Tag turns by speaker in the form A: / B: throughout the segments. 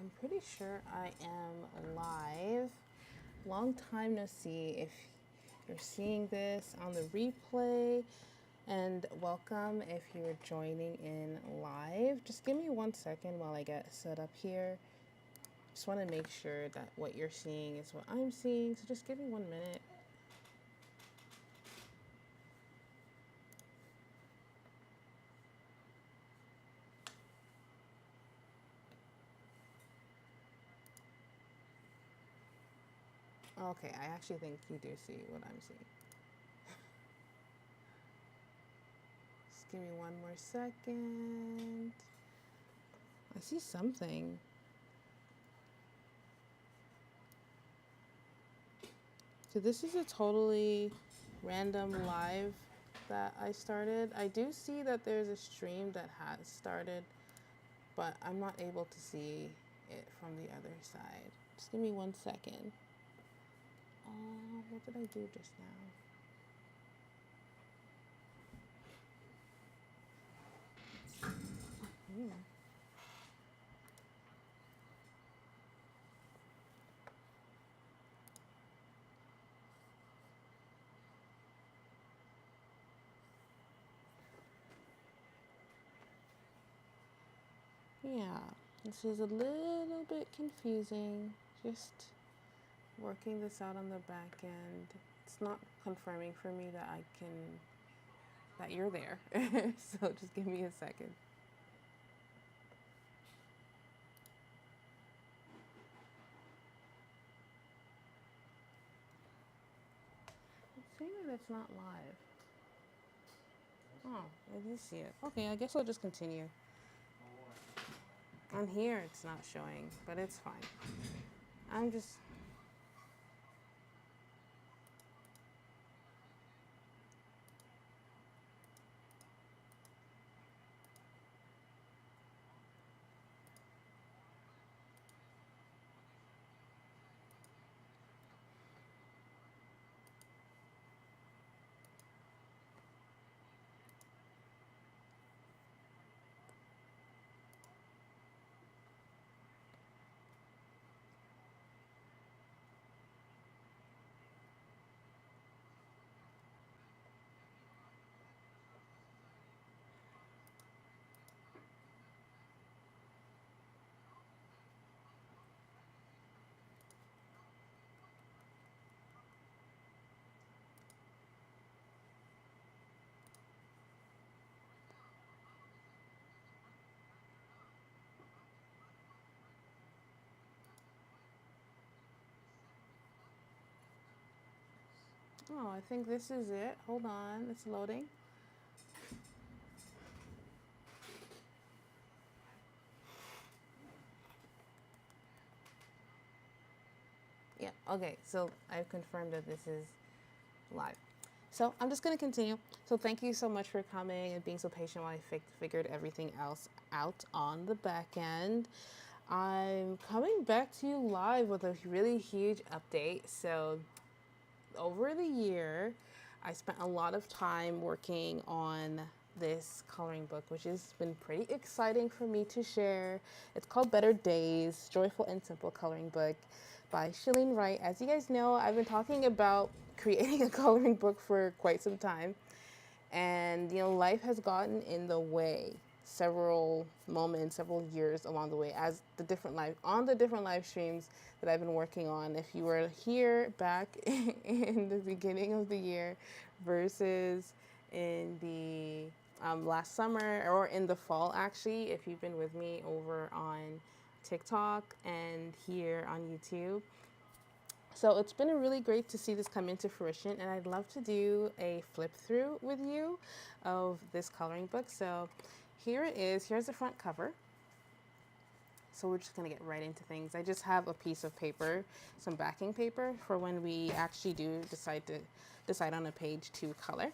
A: I'm pretty sure I am live. Long time no see. If you're seeing this on the replay, and welcome if you're joining in live. Just give me 1 second while I get set up here. Just want to make sure that what you're seeing is what I'm seeing, so just give me 1 minute. Okay, I actually think you do see what I'm seeing. Just give me 1 more second. I see something. So this is a totally random live that I started. I do see that there's a stream that has started, but I'm not able to see it from the other side. Just give me 1 second. What did I do just now? Yeah, this is a little bit confusing. Just working this out on the back end. It's not confirming for me that that you're there. So just give me a second. It's saying that it's not live. Oh, I do see it. Okay, I guess I'll just continue. On here, it's not showing, but it's fine. I'm just... Oh, I think this is it. Hold on, it's loading. Yeah, okay, so I've confirmed that this is live. So I'm just going to continue. So thank you so much for coming and being so patient while I figured everything else out on the back end. I'm coming back to you live with a really huge update. So over the year, I spent a lot of time working on this coloring book, which has been pretty exciting for me to share. It's called Better Days, Joyful and Simple Coloring Book by Shalene Wright. As you guys know, I've been talking about creating a coloring book for quite some time. And, life has gotten in the way several moments, several years along the way as the different live streams that I've been working on. If you were here back in the beginning of the year versus in the last summer or in the fall, actually, if you've been with me over on TikTok and here on YouTube. So it's been really great to see this come into fruition, and I'd love to do a flip through with you of this coloring book. So here it is. Here's the front cover. So we're just gonna get right into things. I just have a piece of paper, some backing paper for when we actually do decide on a page to color.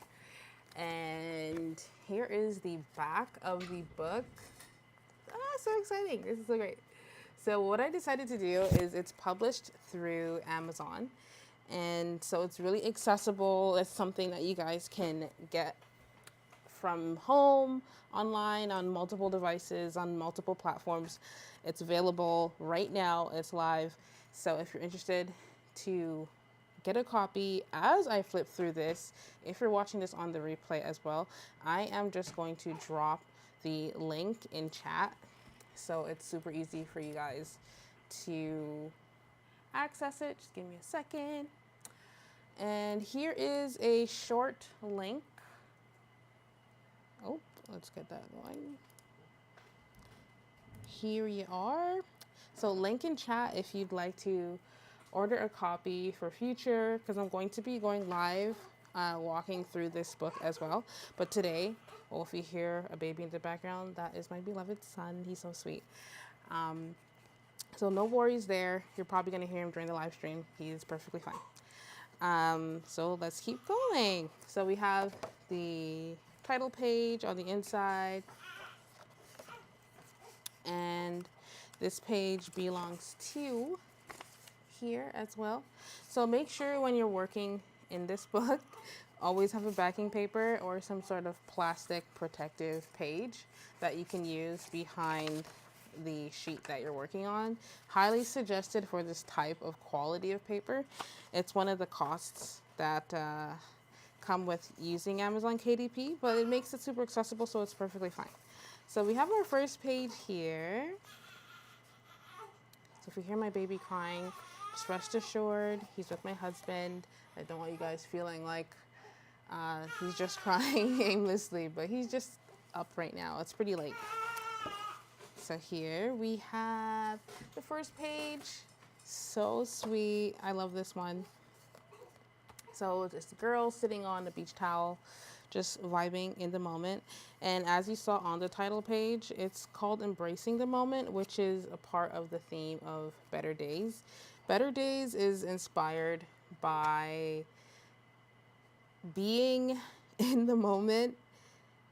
A: And here is the back of the book. So exciting. This is so great. So what I decided to do is it's published through Amazon. And so it's really accessible. It's something that you guys can get from home, online, on multiple devices, on multiple platforms. It's available right now. It's live. So if you're interested to get a copy as I flip through this, if you're watching this on the replay as well, I am just going to drop the link in chat. So it's super easy for you guys to access it. Just give me a second. And here is a short link. Oh, let's get that going. Here you are. So link in chat if you'd like to order a copy for future, because I'm going to be going live walking through this book as well. But today, well, if you hear a baby in the background, that is my beloved son. He's so sweet. So no worries there. You're probably going to hear him during the live stream. He's perfectly fine. So let's keep going. So we have the title page on the inside, and this page belongs to here as well. So make sure when you're working in this book, always have a backing paper or some sort of plastic protective page that you can use behind the sheet that you're working on. Highly suggested for this type of quality of paper. It's one of the costs that come with using Amazon KDP, but it makes it super accessible, so it's perfectly fine. So we have our first page here. So if you hear my baby crying, just rest assured, he's with my husband. I don't want you guys feeling like he's just crying aimlessly, but he's just up right now. It's pretty late. So here we have the first page. So sweet. I love this one. So it's a girl sitting on a beach towel, just vibing in the moment. And as you saw on the title page, it's called Embracing the Moment, which is a part of the theme of Better Days. Better Days is inspired by being in the moment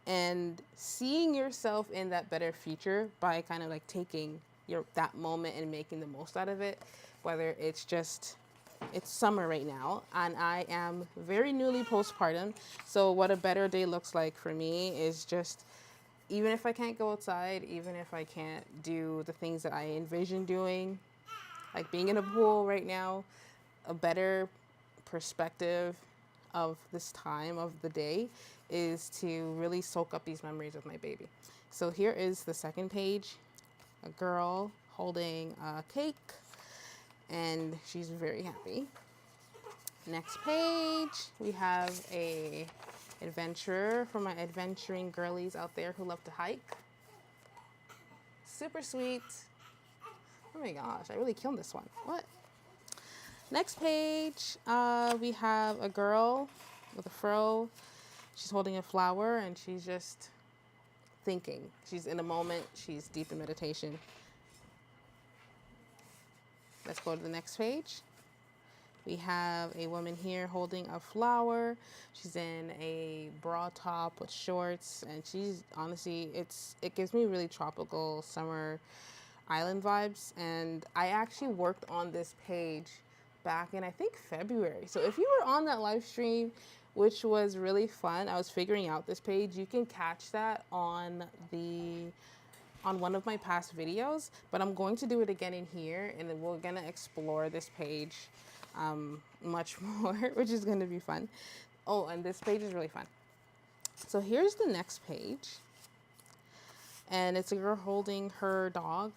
A: and seeing yourself in that better future by kind of like taking that moment and making the most out of it. Whether it's summer right now, and I am very newly postpartum. So what a better day looks like for me is just, even if I can't go outside, even if I can't do the things that I envision doing, like being in a pool right now, a better perspective of this time of the day is to really soak up these memories of my baby. So here is the second page, a girl holding a cake, and she's very happy. Next page, we have a adventurer for my adventuring girlies out there who love to hike. Super sweet. Oh my gosh, I really killed this one. What? Next page, we have a girl with a fro. She's holding a flower and she's just thinking. She's in a moment. She's deep in meditation. Let's go to the next page. We have a woman here holding a flower. She's in a bra top with shorts, and she's honestly, it gives me really tropical summer island vibes. And I actually worked on this page back in, I think, February. So if you were on that live stream, which was really fun, I was figuring out this page. You can catch that on one of my past videos, but I'm going to do it again in here, and then we're gonna explore this page much more, which is gonna be fun. Oh, and this page is really fun. So here's the next page, and it's a girl holding her dog.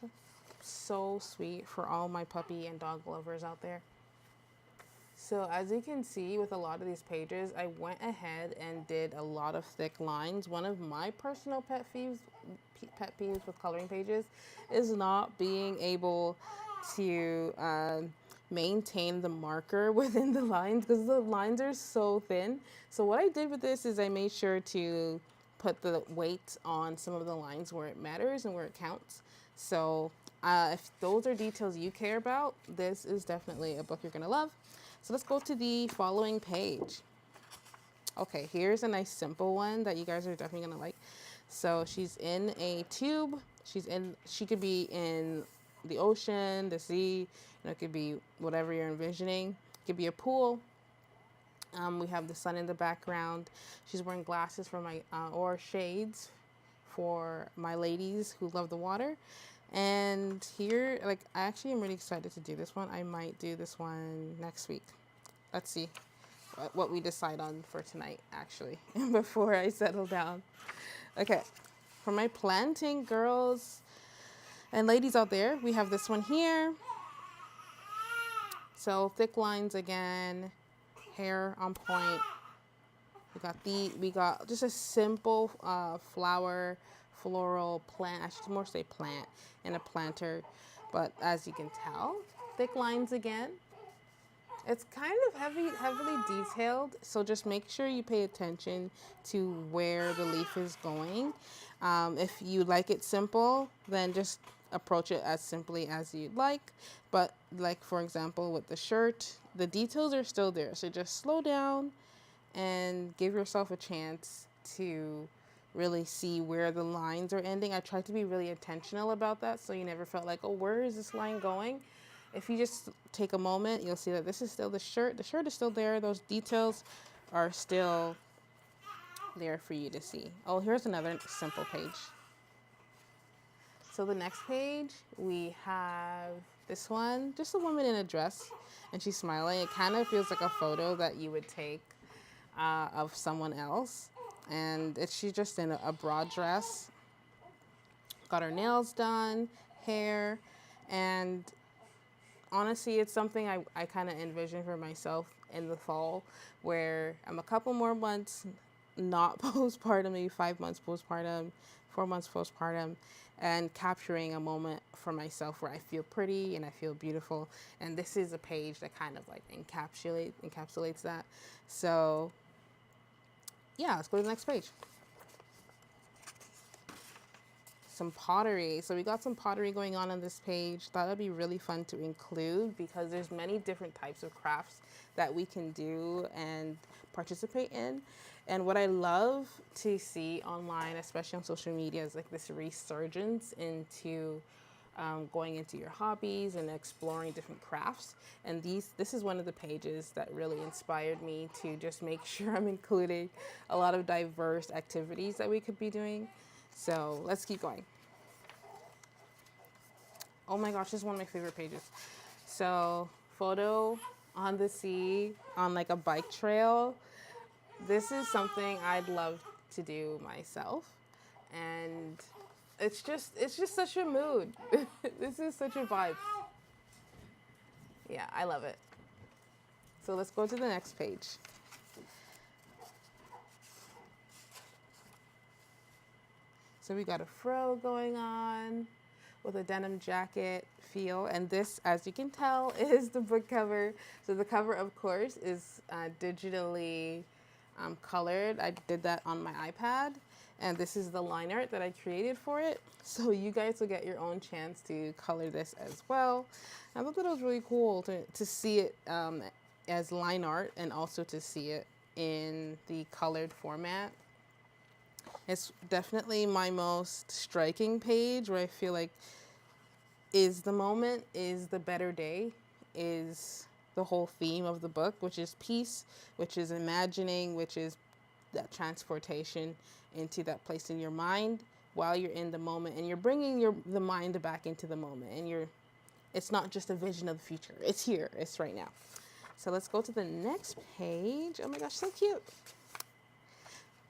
A: So sweet for all my puppy and dog lovers out there. So as you can see with a lot of these pages, I went ahead and did a lot of thick lines. One of my personal pet peeves with coloring pages is not being able to maintain the marker within the lines, because the lines are so thin. So what I did with this is I made sure to put the weight on some of the lines where it matters and where it counts. So if those are details you care about, this is definitely a book you're gonna love. So let's go to the following page. Okay, here's a nice simple one that you guys are definitely gonna like. So she's in a tube. She could be in the ocean, the sea, it could be whatever you're envisioning. It could be a pool. We have the sun in the background. She's wearing glasses for my, or shades for my ladies who love the water. And here, like, I actually am really excited to do this one. I might do this one next week. Let's see what we decide on for tonight, actually, before I settle down. Okay, for my planting girls and ladies out there, we have this one here. So thick lines again, hair on point. We got just a simple floral plant. I should more say plant and a planter, but as you can tell, thick lines again. It's kind of heavily detailed, so just make sure you pay attention to where the leaf is going. If you like it simple, then just approach it as simply as you'd like. But like, for example, with the shirt, the details are still there. So just slow down and give yourself a chance to really see where the lines are ending. I tried to be really intentional about that, so you never felt like, oh, where is this line going? If you just take a moment, you'll see that this is still the shirt. The shirt is still there. Those details are still there for you to see. Oh, here's another simple page. So the next page, we have this one, just a woman in a dress, and she's smiling. It kind of feels like a photo that you would take of someone else. And she's just in a broad dress. Got her nails done, hair, and honestly, it's something I kind of envision for myself in the fall, where I'm a couple more months not postpartum, maybe 5 months postpartum, 4 months postpartum, and capturing a moment for myself where I feel pretty and I feel beautiful. And this is a page that kind of like encapsulates that. So yeah, let's go to the next page. Some pottery. So we got some pottery going on this page. Thought it'd be really fun to include because there's many different types of crafts that we can do and participate in. And what I love to see online, especially on social media, is like this resurgence into going into your hobbies and exploring different crafts. And this is one of the pages that really inspired me to just make sure I'm including a lot of diverse activities that we could be doing. So let's keep going. Oh my gosh, this is one of my favorite pages. So photo on the sea on like a bike trail. This is something I'd love to do myself. And it's just such a mood. This is such a vibe. Yeah, I love it. So let's go to the next page. So we got a fro going on with a denim jacket feel. And this, as you can tell, is the book cover. So the cover, of course, is digitally colored. I did that on my iPad. And this is the line art that I created for it. So you guys will get your own chance to color this as well. I thought that it was really cool to see it as line art and also to see it in the colored format. It's definitely my most striking page where I feel like is the moment, is the better day, is the whole theme of the book, which is peace, which is imagining, which is that transportation into that place in your mind while you're in the moment, and you're bringing the mind back into the moment, and it's not just a vision of the future. It's here. It's right now. So let's go to the next page. Oh my gosh, so cute.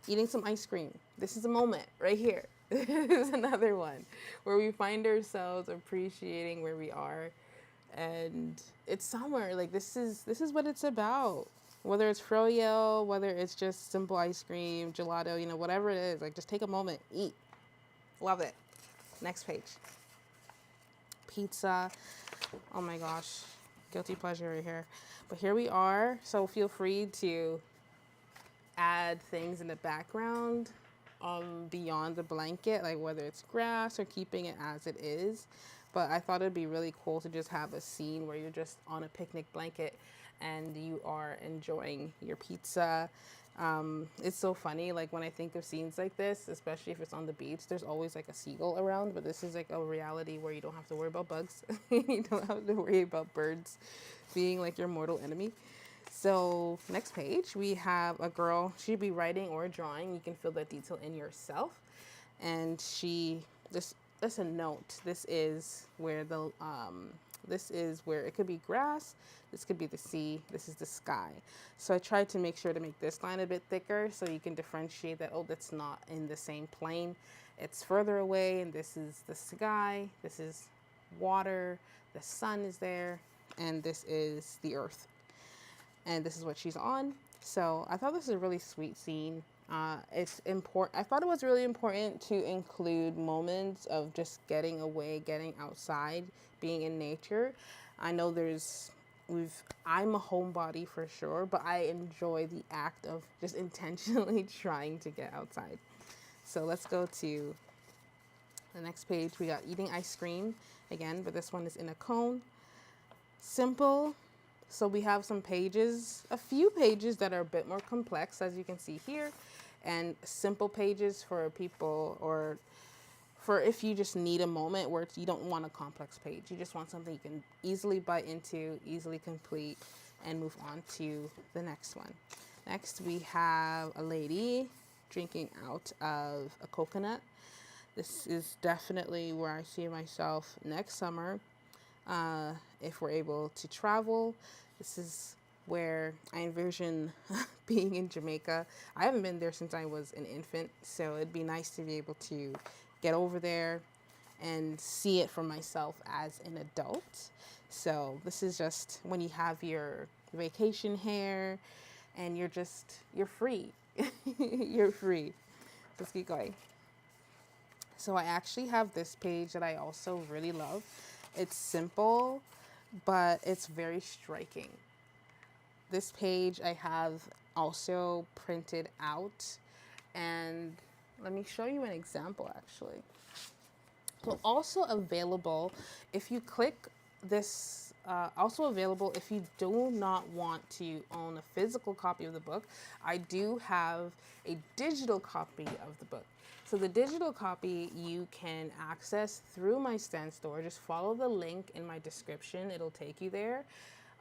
A: Eating some ice cream. This is a moment right here. This is another one where we find ourselves appreciating where we are, and it's somewhere like this is what it's about. Whether it's froyo, whether it's just simple ice cream, gelato, whatever it is, like just take a moment, eat. Love it. Next page. Pizza. Oh my gosh. Guilty pleasure right here. But here we are. So feel free to add things in the background beyond the blanket, like whether it's grass or keeping it as it is. But I thought it'd be really cool to just have a scene where you're just on a picnic blanket and you are enjoying your pizza. It's so funny, like when I think of scenes like this, especially if it's on the beach, there's always like a seagull around, but this is like a reality where you don't have to worry about bugs. You don't have to worry about birds being like your mortal enemy. So next page, we have a girl. She'd be writing or drawing. You can feel that detail in yourself. And that's a note. This is where it could be grass. This could be the sea. This is the sky. So I tried to make sure to make this line a bit thicker so you can differentiate that, oh, that's not in the same plane. It's further away, and this is the sky. This is water. The sun is there, and this is the earth. And this is what she's on. So I thought this was a really sweet scene. It's important. I thought it was really important to include moments of just getting away, getting outside, being in nature. I know I'm a homebody for sure, but I enjoy the act of just intentionally trying to get outside. So let's go to the next page. We got eating ice cream again, but this one is in a cone. Simple. So we have some pages, a few pages that are a bit more complex, as you can see here, and simple pages for people, or for if you just need a moment where you don't want a complex page. You just want something you can easily bite into, easily complete, and move on to the next one. Next, we have a lady drinking out of a coconut. This is definitely where I see myself next summer. If we're able to travel, this is where I envision being in Jamaica. I haven't been there since I was an infant, so it'd be nice to be able to get over there and see it for myself as an adult. So this is just when you have your vacation hair and you're free. You're free. Let's keep going. So I actually have this page that I also really love. It's simple, but it's very striking. This page I have also printed out, and let me show you an example actually. So also available if you click this, also available if you do not want to own a physical copy of the book. I do have a digital copy of the book. So the digital copy you can access through my StanStore. Just follow the link in my description. It'll take you there.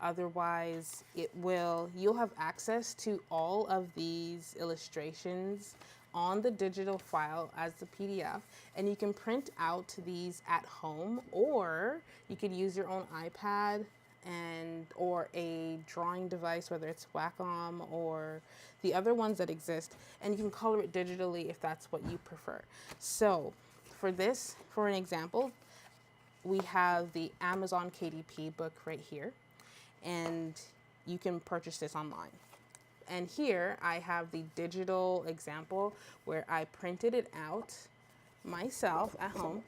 A: Otherwise, you'll have access to all of these illustrations on the digital file as the PDF, and you can print out these at home, or you could use your own iPad or a drawing device, whether it's Wacom or the other ones that exist, and you can color it digitally if that's what you prefer. So for an example, we have the Amazon KDP book right here, and you can purchase this online. And here I have the digital example where I printed it out myself at home,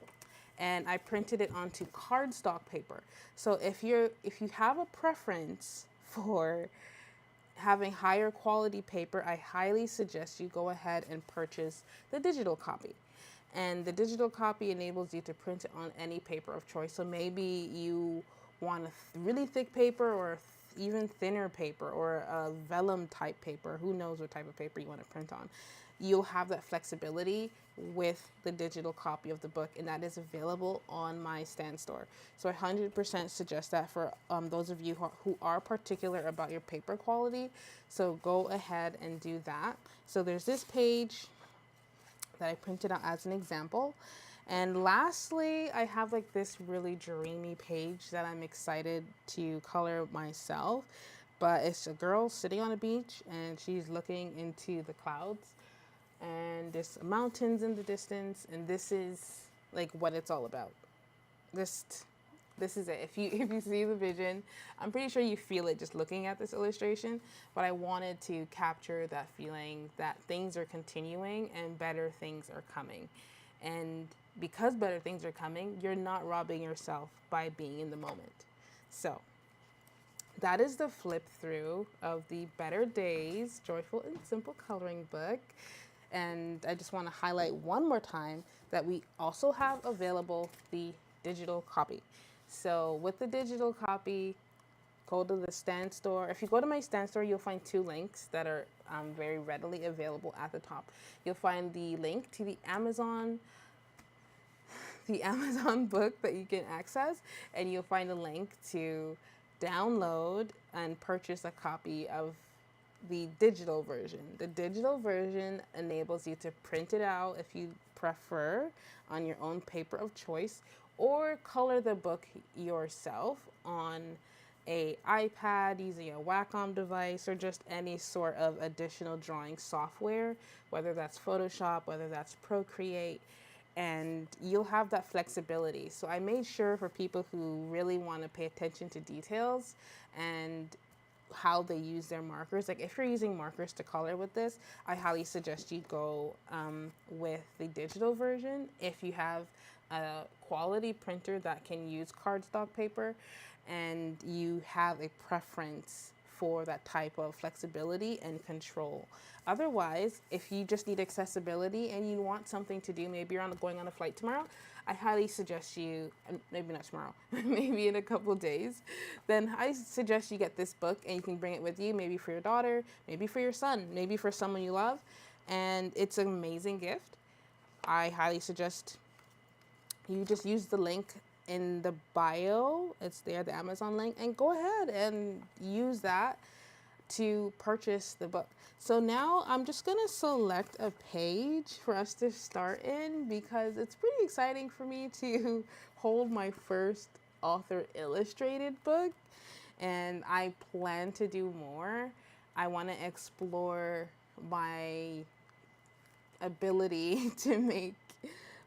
A: and I printed it onto cardstock paper. So if you have a preference for having higher quality paper, I highly suggest you go ahead and purchase the digital copy. And the digital copy enables you to print it on any paper of choice. So maybe you want a really thick paper, or even thinner paper, or a vellum type paper. Who knows what type of paper you want to print on. You'll have that flexibility with the digital copy of the book, and that is available on my StanStore. So I 100% suggest that for those of you who are particular about your paper quality. So go ahead and do that. So there's this page that I printed out as an example. And lastly, I have like this really dreamy page that I'm excited to color myself. But it's a girl sitting on a beach, and she's looking into the clouds, and there's mountains in the distance, and this is like what it's all about. This is it. If you see the vision, I'm pretty sure you feel it just looking at this illustration, but I wanted to capture that feeling that things are continuing and better things are coming. And because better things are coming, you're not robbing yourself by being in the moment. So that is the flip through of the Better Days Joyful and Simple Coloring Book. And I just want to highlight one more time that we also have available the digital copy. So with the digital copy, go to the StanStore. If you go to my StanStore, you'll find two links that are very readily available at the top. You'll find the link to the Amazon book that you can access, and you'll find a link to download and purchase a copy of the digital version. The digital version enables you to print it out if you prefer on your own paper of choice, or color the book yourself on a iPad using a Wacom device, or just any sort of additional drawing software, whether that's Photoshop, whether that's Procreate, and you'll have that flexibility. So I made sure for people who really want to pay attention to details and how they use their markers. Like if you're using markers to color with this, I highly suggest you go with the digital version. If you have a quality printer that can use cardstock paper and you have a preference for that type of flexibility and control. Otherwise, if you just need accessibility and you want something to do, maybe you're going on a flight tomorrow, I highly suggest you, maybe not tomorrow, maybe in a couple of days, then I suggest you get this book and you can bring it with you, maybe for your daughter, maybe for your son, maybe for someone you love. And it's an amazing gift. I highly suggest you just use the link in the bio. It's there, the Amazon link, and go ahead and use that to purchase the book. So now I'm just gonna select a page for us to start in, because it's pretty exciting for me to hold my first author illustrated book, and I plan to do more. I want to explore my ability to make,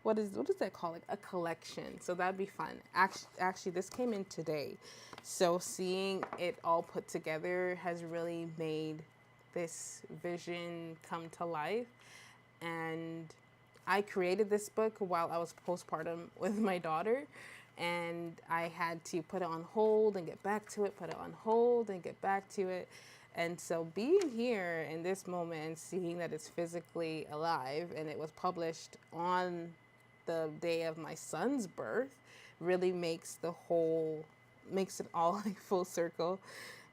A: what does that call it? A collection. So that'd be fun. Actually, this came in today. So seeing it all put together has really made this vision come to life. And I created this book while I was postpartum with my daughter, and I had to put it on hold and get back to it, put it on hold and get back to it. And so being here in this moment and seeing that it's physically alive and it was published on the day of my son's birth really makes it all like full circle,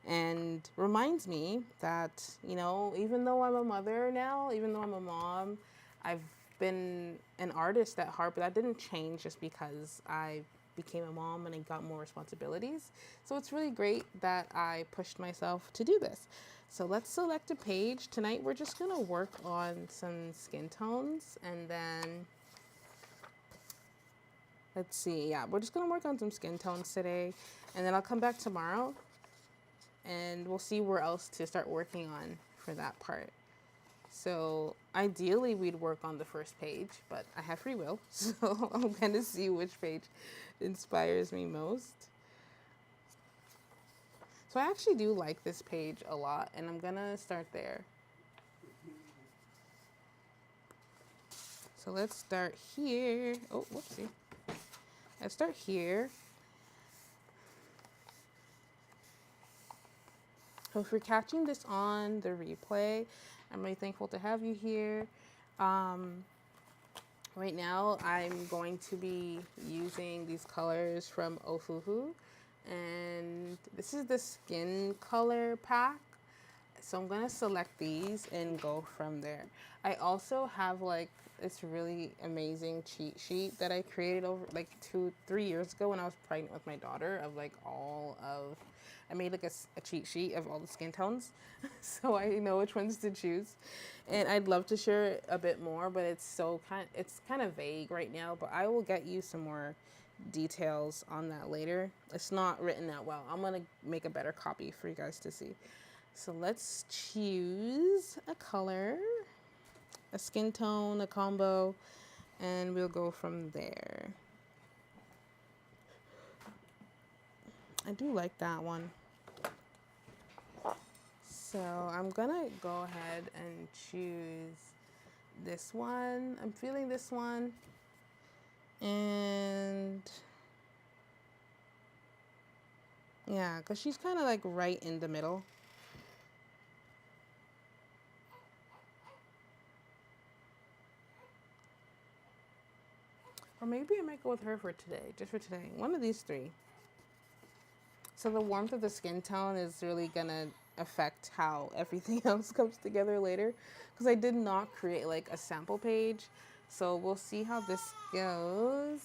A: and reminds me that, you know, even though I'm a mother now, even though I'm a mom, I've been an artist at heart, but that didn't change just because I became a mom and I got more responsibilities. So it's really great that I pushed myself to do this. So let's select a page. Tonight we're just gonna work on some skin tones, and then let's see, yeah, we're just gonna work on some skin tones today, and then I'll come back tomorrow and we'll see where else to start working on for that part. So ideally we'd work on the first page, but I have free will, so I'm gonna see which page inspires me most. So I actually do like this page a lot, and I'm gonna start there. So let's start here. Oh, whoopsie. Let's start here. So if you're catching this on the replay, I'm really thankful to have you here. Right now, I'm going to be using these colors from Ofuhu, and this is the skin color pack. So I'm gonna select these and go from there. I also have like this really amazing cheat sheet that I created over like 2-3 years ago when I was pregnant with my daughter, of like I made like a cheat sheet of all the skin tones so I know which ones to choose. And I'd love to share a bit more, but it's kind of vague right now, but I will get you some more details on that later. It's not written that well. I'm gonna make a better copy for you guys to see. So let's choose a color, a skin tone, a combo, and we'll go from there. I do like that one. So I'm gonna go ahead and choose this one. I'm feeling this one. And yeah, because she's kind of like right in the middle. Or maybe I might go with her for today, just for today. One of these three. So the warmth of the skin tone is really gonna affect how everything else comes together later, because I did not create like a sample page. So we'll see how this goes.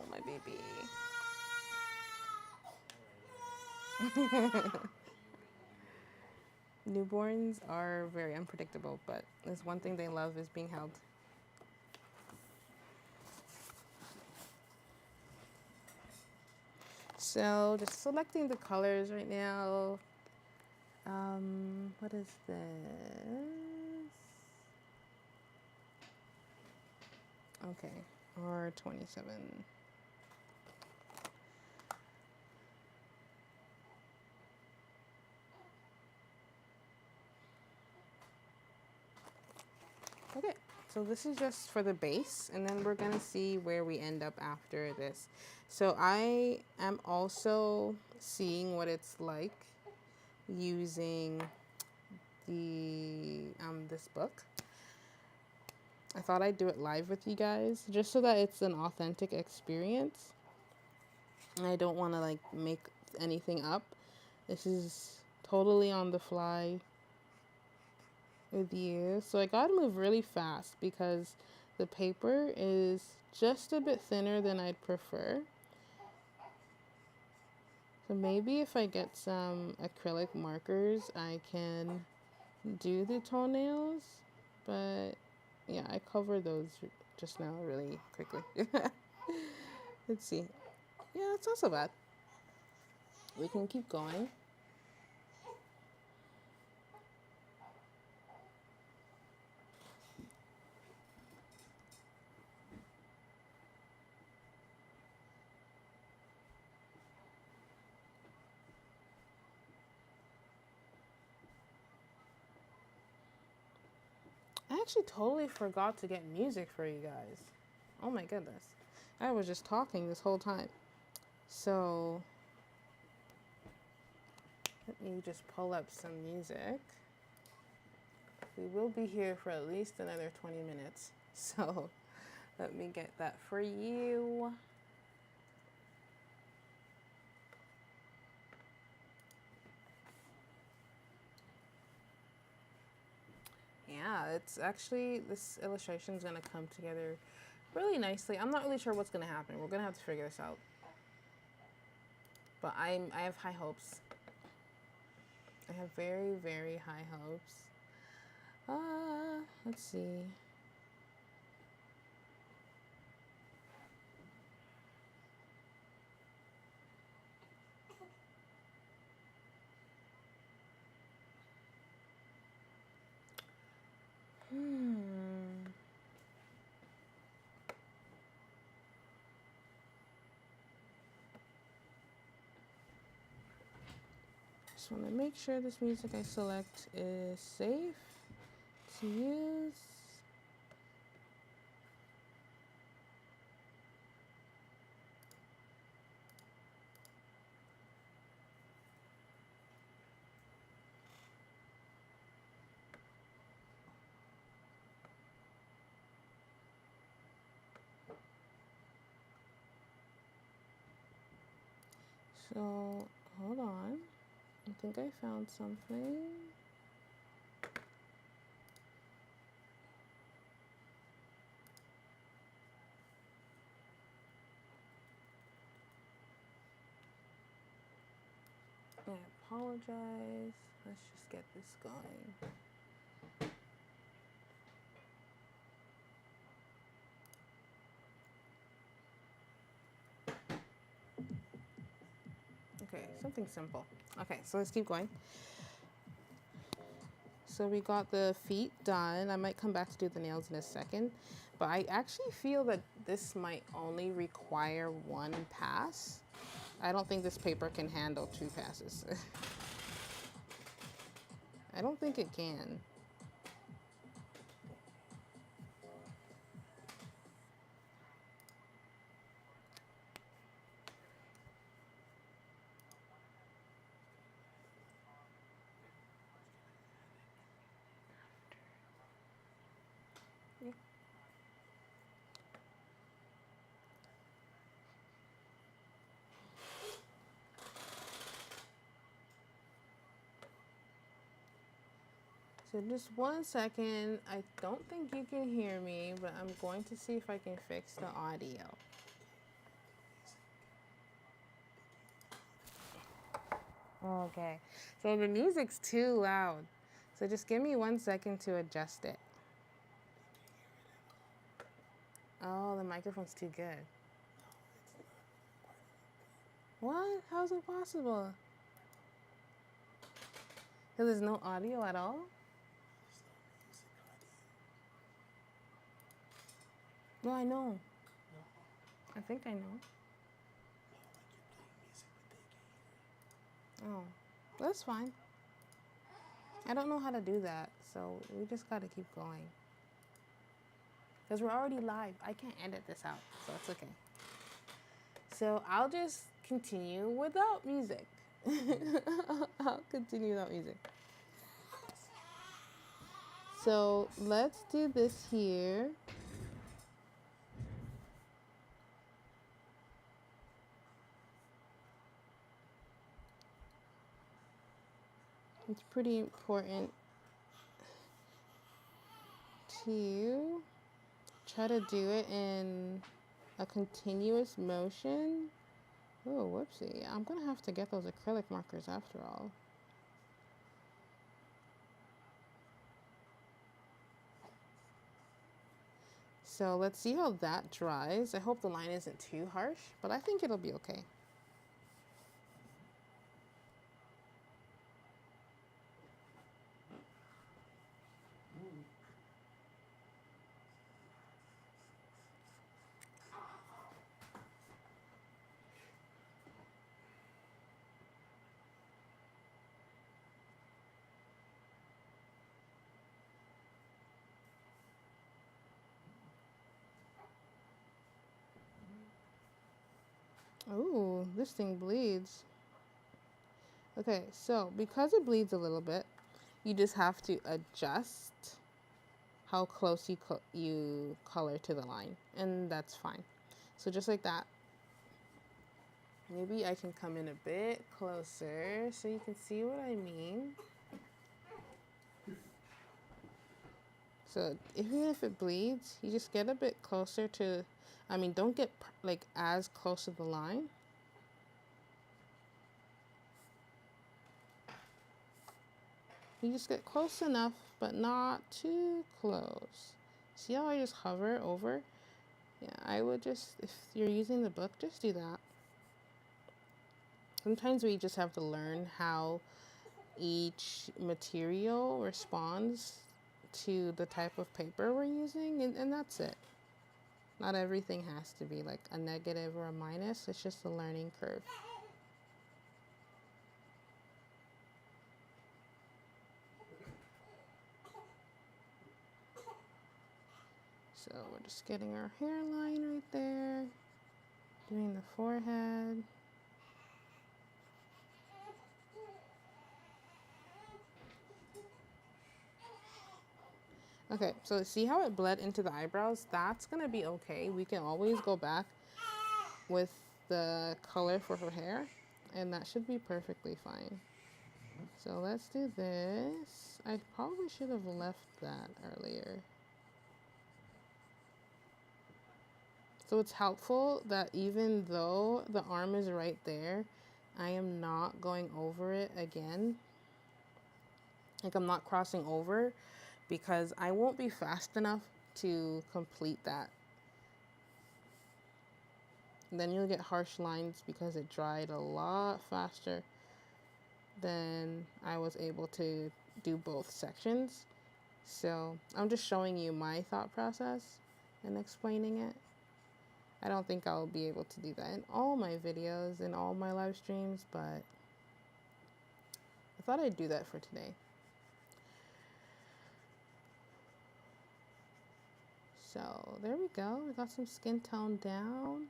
A: my baby. Newborns are very unpredictable, but there's one thing they love is being held. So just selecting the colors right now. What is this? Okay, R27. Okay, so this is just for the base, and then we're gonna see where we end up after this. So I am also seeing what it's like using the this book. I thought I'd do it live with you guys just so that it's an authentic experience. And I don't want to like make anything up. This is totally on the fly with you. So I gotta move really fast because the paper is just a bit thinner than I'd prefer. So maybe if I get some acrylic markers, I can do the toenails. But yeah, I covered those just now really quickly. Let's see. Yeah, it's not so bad. We can keep going. I actually totally forgot to get music for you guys. Oh my goodness. I was just talking this whole time. So let me just pull up some music. We will be here for at least another 20 minutes. So let me get that for you. Yeah, it's actually, this illustration is going to come together really nicely. I'm not really sure what's going to happen. We're going to have to figure this out. But I have high hopes. I have very, very high hopes. Let's see. Just want to make sure this music I select is safe to use. So, hold on. I think I found something. I apologize. Let's just get this going. Okay, something simple. Okay, so let's keep going. So we got the feet done. I might come back to do the nails in a second, but I actually feel that this might only require one pass. I don't think this paper can handle 2 passes. I don't think it can. So just 1 second. I don't think you can hear me, but I'm going to see if I can fix the audio. Okay. So the music's too loud. So just give me 1 second to adjust it. Oh, the microphone's too good. What? How's it possible? So there's no audio at all? No, I know. I think I know. Oh, that's fine. I don't know how to do that, so we just gotta keep going. Because we're already live. I can't edit this out, so it's okay. So I'll just continue without music. I'll continue without music. So let's do this here. It's pretty important to try to do it in a continuous motion. Oh, whoopsie. I'm going to have to get those acrylic markers after all. So let's see how that dries. I hope the line isn't too harsh, but I think it'll be okay. Ooh, this thing bleeds. Okay, so because it bleeds a little bit, you just have to adjust how close you color to the line, and that's fine. So just like that. Maybe I can come in a bit closer so you can see what I mean. So even if it bleeds, you just get a bit closer to, don't get like as close to the line. You just get close enough, but not too close. See how I just hover over? Yeah, I would just, if you're using the book, just do that. Sometimes we just have to learn how each material responds to the type of paper we're using, and that's it. Not everything has to be like a negative or a minus. It's just a learning curve. So we're just getting our hairline right there, doing the forehead. Okay, so see how it bled into the eyebrows? That's gonna be okay. We can always go back with the color for her hair, and that should be perfectly fine. So let's do this. I probably should have left that earlier. So it's helpful that even though the arm is right there, I am not going over it again. Like I'm not crossing over because I won't be fast enough to complete that. And then you'll get harsh lines because it dried a lot faster than I was able to do both sections. So I'm just showing you my thought process and explaining it. I don't think I'll be able to do that in all my videos and all my live streams, but I thought I'd do that for today. So there we go. We got some skin tone down.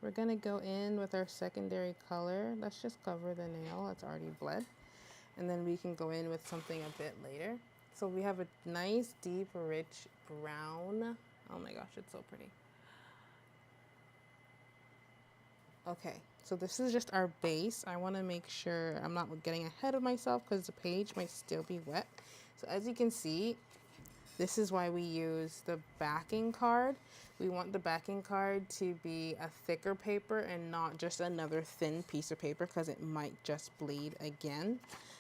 A: We're gonna go in with our secondary color. Let's just cover the nail. It's already bled. And then we can go in with something a bit later. So we have a nice, deep, rich brown. Oh my gosh, it's so pretty. Okay, so this is just our base. I want to make sure I'm not getting ahead of myself because the page might still be wet. So as you can see, This is why we use the backing card. We want the backing card to be a thicker paper and not just another thin piece of paper, because it might just bleed again.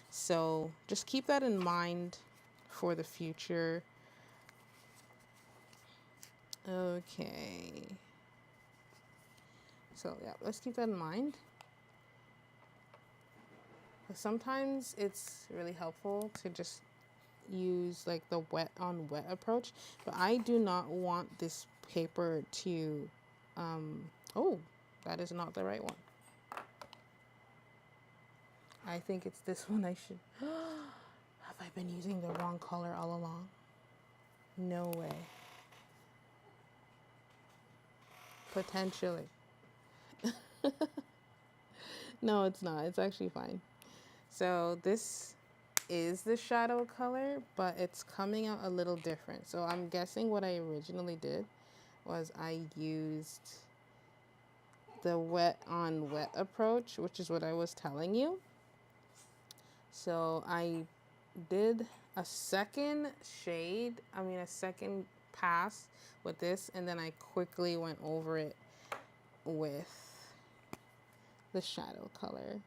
A: So just keep that in mind for the future. Okay. So yeah, let's keep that in mind. Sometimes it's really helpful to just use like the wet on wet approach, but I do not want this paper to oh, that is not the right one. I think it's this one I should have I been using the wrong color all along? No way. Potentially. No, it's not. It's actually fine. So this is the shadow color, but it's coming out a little different. So I'm guessing what I originally did was I used the wet on wet approach, which is what I was telling you. So I did a second a second pass with this, and then I quickly went over it with the shadow color.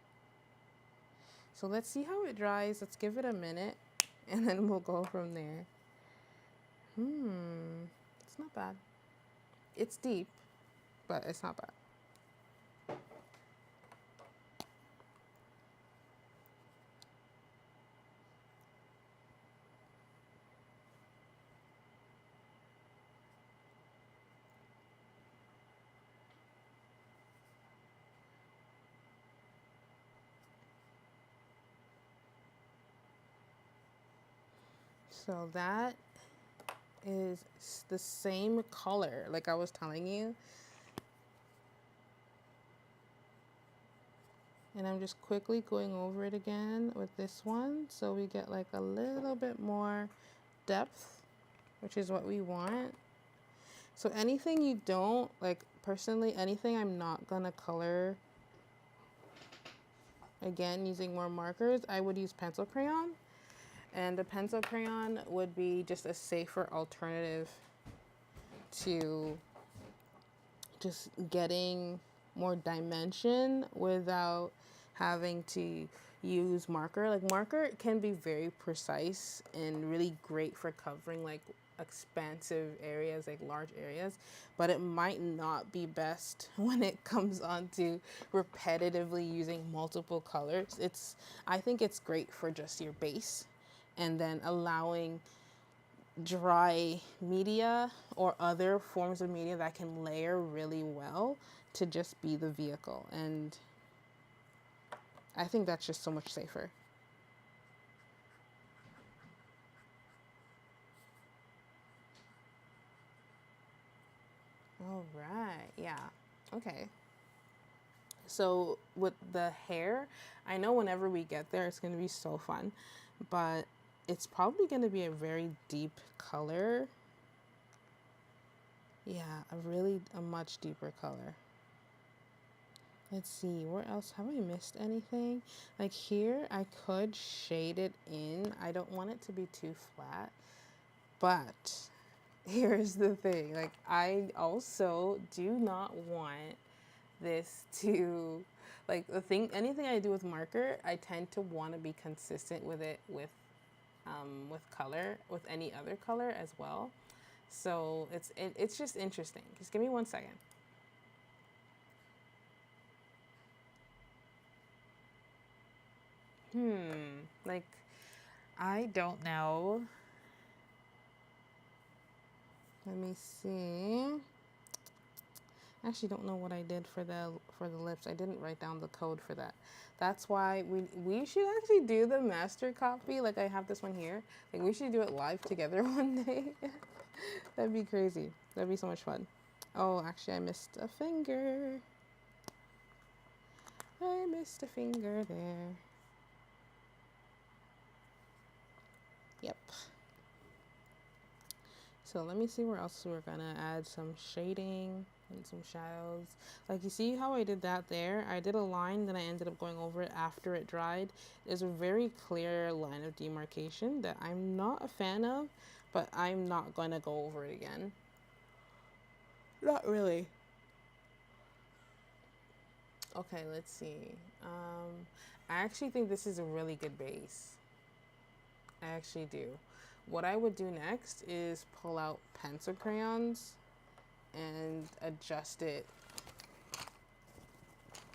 A: So let's see how it dries. Let's give it a minute, and then we'll go from there. It's not bad. It's deep, but it's not bad. So that is the same color, like I was telling you. And I'm just quickly going over it again with this one, so we get like a little bit more depth, which is what we want. So anything you don't, like personally, anything I'm not gonna color again using more markers, I would use pencil crayon. And the pencil crayon would be just a safer alternative to just getting more dimension without having to use marker. Like marker can be very precise and really great for covering like expansive areas, like large areas, but it might not be best when it comes on to repetitively using multiple colors. I think it's great for just your base, and then allowing dry media or other forms of media that can layer really well to just be the vehicle. And I think that's just so much safer. All right, yeah, okay. So with the hair, I know whenever we get there, it's gonna be so fun, but it's probably gonna be a very deep color. Yeah, a much deeper color. Let's see, where else? Have I missed anything? Like here, I could shade it in. I don't want it to be too flat, but here's the thing. Like I also do not want this to, like anything I do with marker, I tend to want to be consistent with it with color, with any other color as well. So it's just interesting. Just give me 1 second. Like, I don't know. Let me see. I actually don't know what I did for the lips. I didn't write down the code for that. That's why we should actually do the master copy. Like I have this one here. Like we should do it live together one day. That'd be crazy. That'd be so much fun. Oh, actually I missed a finger. I missed a finger there. Yep. So let me see where else we're gonna add some shading. and some shadows. Like, you see how I did that there? I did a line, then I ended up going over it after it dried. There's a very clear line of demarcation that I'm not a fan of, but I'm not going to go over it again. Not really. Okay, let's see. I actually think this is a really good base. I actually do. What I would do next is pull out pencil crayons and adjust it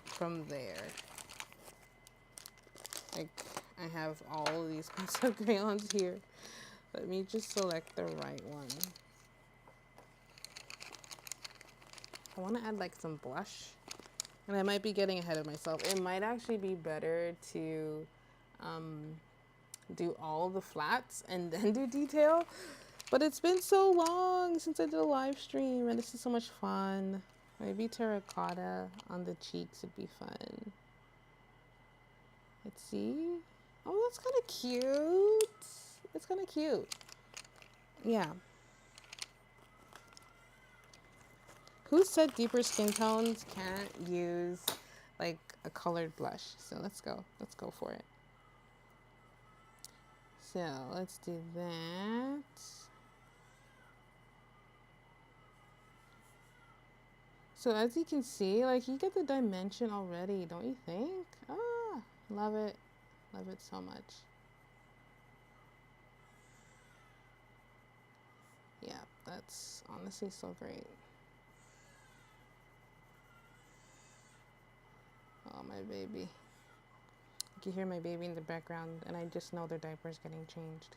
A: from there. Like, I have all of these pencil crayons here. Let me just select the right one. I want to add like some blush. And I might be getting ahead of myself. It might actually be better to do all the flats and then do detail. But it's been so long since I did a live stream and this is so much fun. Maybe terracotta on the cheeks would be fun. Let's see. Oh, that's kind of cute. It's kind of cute. Yeah. Who said deeper skin tones can't use like a colored blush? So let's go for it. So let's do that. So as you can see, like, you get the dimension already, don't you think? Ah, love it. Love it so much. Yeah, that's honestly so great. Oh, my baby. You can hear my baby in the background, and I just know their diaper's getting changed.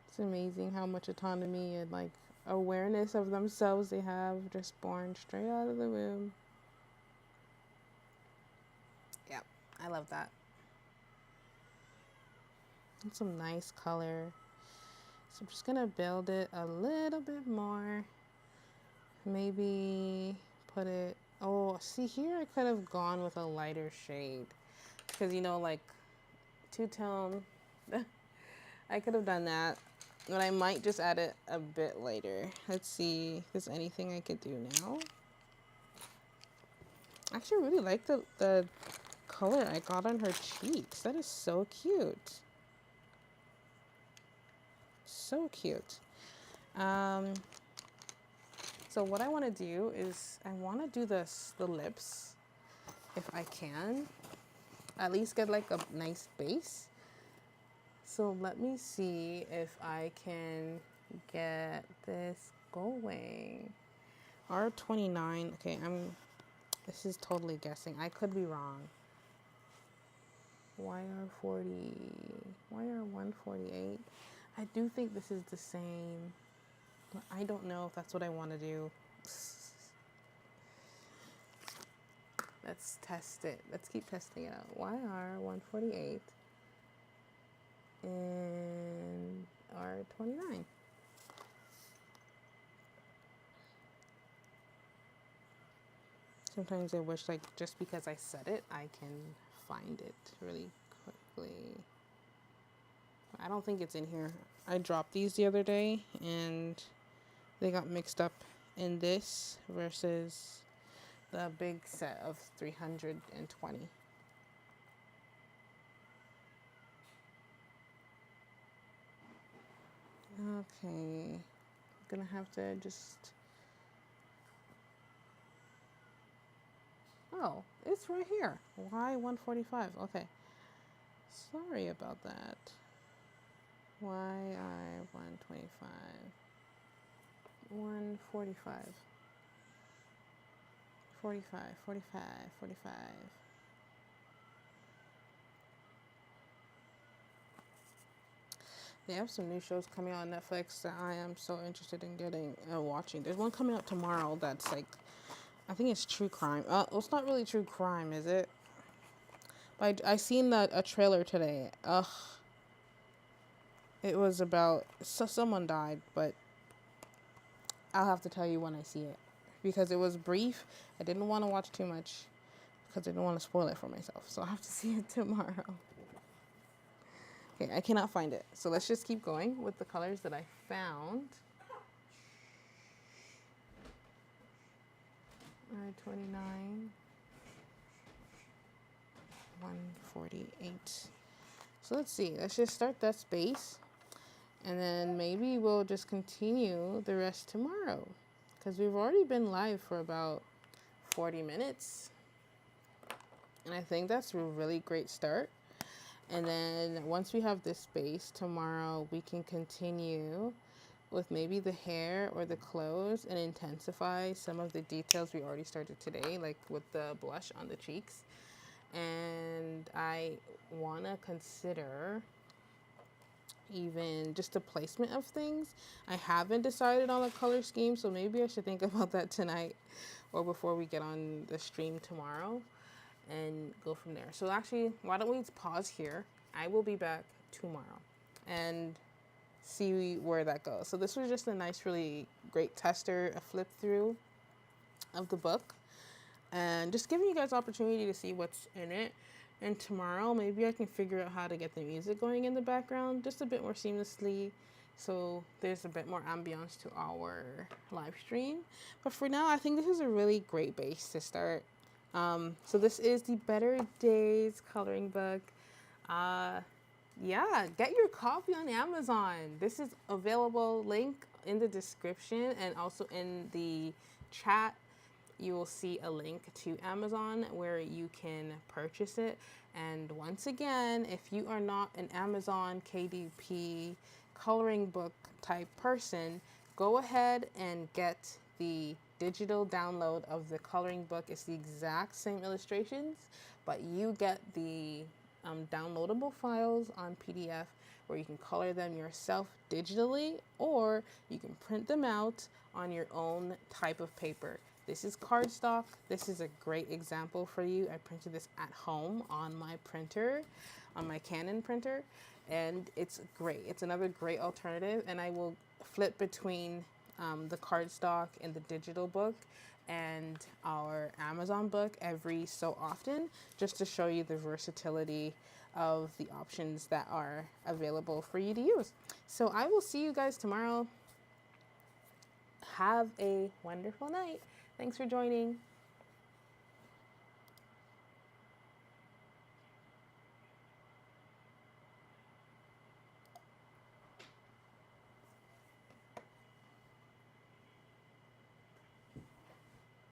A: It's amazing how much autonomy and, like, awareness of themselves they have, just born straight out of the womb. Yeah, I love that. And some nice color. So I'm just gonna build it a little bit more. Maybe put it, oh, see here I could have gone with a lighter shade. Because, you know, like, two-tone, I could have done that. But I might just add it a bit later. Let's see if there's anything I could do now. I actually really like the color I got on her cheeks. That is so cute. So cute. So what I want to do is I want to do the lips, if I can. At least get like a nice base. So let me see if I can get this going. R29. Okay, this is totally guessing. I could be wrong. YR40. YR148. I do think this is the same. But I don't know if that's what I want to do. Let's test it. Let's keep testing it out. YR148 and R29. Sometimes I wish, like, just because I said it, I can find it really quickly. I don't think it's in here. I dropped these the other day and they got mixed up in this versus the big set of 320. Okay, I'm gonna have to just, oh, it's right here. Y145. Okay, sorry about that. YI125. 145. 45, 45, 45. They have some new shows coming out on Netflix that I am so interested in getting watching. There's one coming out tomorrow that's like, I think it's true crime. Well, it's not really true crime, is it? But I seen a trailer today. Ugh. It was about, someone died, but I'll have to tell you when I see it. Because it was brief. I didn't want to watch too much because I didn't want to spoil it for myself. So I'll have to see it tomorrow. Okay, I cannot find it. So let's just keep going with the colors that I found. 29, 148. So let's see, let's just start that space, and then maybe we'll just continue the rest tomorrow, because we've already been live for about 40 minutes. And I think that's a really great start. And then once we have this space tomorrow, we can continue with maybe the hair or the clothes and intensify some of the details we already started today, like with the blush on the cheeks. And I want to consider even just the placement of things. I haven't decided on a color scheme, so maybe I should think about that tonight or before we get on the stream tomorrow and go from there. So actually, why don't we pause here? I will be back tomorrow and see where that goes. So this was just a nice, really great tester, a flip through of the book, and just giving you guys opportunity to see what's in it. And tomorrow, maybe I can figure out how to get the music going in the background just a bit more seamlessly, so there's a bit more ambiance to our live stream. But for now, I think this is a really great base to start. So this is the Better Days coloring book. Yeah, get your copy on Amazon. This is available, link in the description, and also in the chat you will see a link to Amazon where you can purchase it. And once again, if you are not an Amazon KDP coloring book type person, go ahead and get the digital download of the coloring book. It's the exact same illustrations, but you get the downloadable files on PDF where you can color them yourself digitally, or you can print them out on your own type of paper. This is cardstock. This is a great example for you. I printed this at home on my printer, on my Canon printer, and it's great. It's another great alternative, and I will flip between the cardstock and the digital book and our Amazon book every so often, just to show you the versatility of the options that are available for you to use. So I will see you guys tomorrow. Have a wonderful night. Thanks for joining.